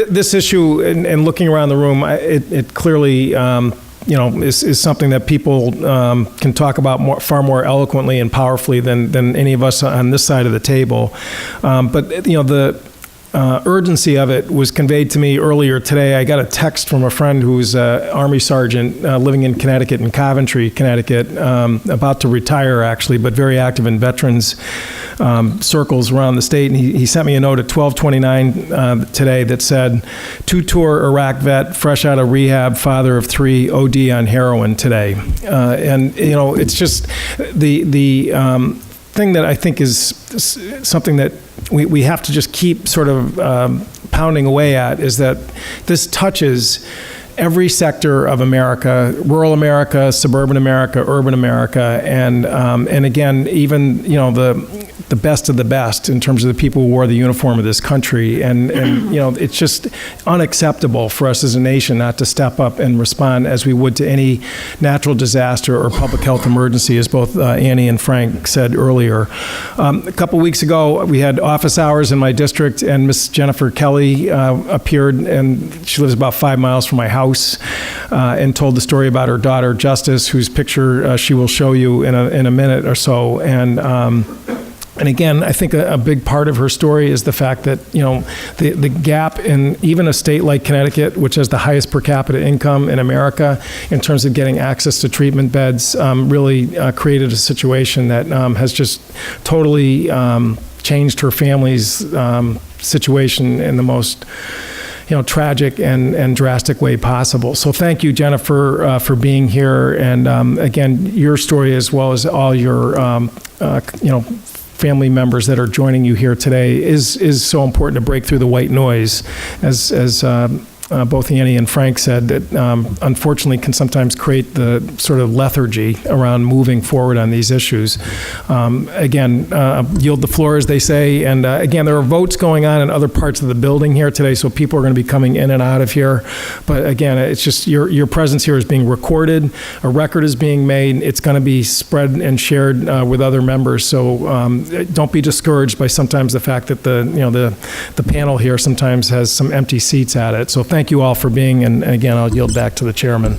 this issue, and looking around the room, it clearly is something that people can talk about far more eloquently and powerfully than any of us on this side of the table. But the urgency of it was conveyed to me earlier today. I got a text from a friend who's an Army sergeant living in Connecticut, in Coventry, Connecticut, about to retire actually, but very active in veterans circles around the state. And he sent me a note at 12:29 today that said, two-tour Iraq vet, fresh out of rehab, father of 3, OD on heroin today. And it's just the thing that I think is something that we have to just keep sort of pounding away at, is that this touches every sector of America: rural America, suburban America, urban America, and again, even the best of the best in terms of the people who wore the uniform of this country. And it's just unacceptable for us as a nation not to step up and respond as we would to any natural disaster or public health emergency, as both Annie and Frank said earlier. A couple weeks ago, we had office hours in my district, and Miss Jennifer Kelly appeared, and she lives about 5 miles from my house, and told the story about her daughter, Justice, whose picture she will show you in a minute or so. And again, I think a big part of her story is the fact that, the gap in even a state like Connecticut, which has the highest per capita income in America in terms of getting access to treatment beds, really created a situation that has just totally changed her family's situation in the most tragic and drastic way possible. So thank you, Jennifer, for being here. And again, your story, as well as all your, family members that are joining you here today, is so important to break through the white noise, as both Annie and Frank said, that unfortunately can sometimes create the sort of lethargy around moving forward on these issues. Again, yield the floor, as they say. And again, there are votes going on in other parts of the building here today, so people are going to be coming in and out of here. But again, it's just your presence here is being recorded. A record is being made. It's going to be spread and shared with other members. So don't be discouraged by sometimes the fact that the panel here sometimes has some empty seats at it. So thank you all for being, and again, I'll yield back to the chairman.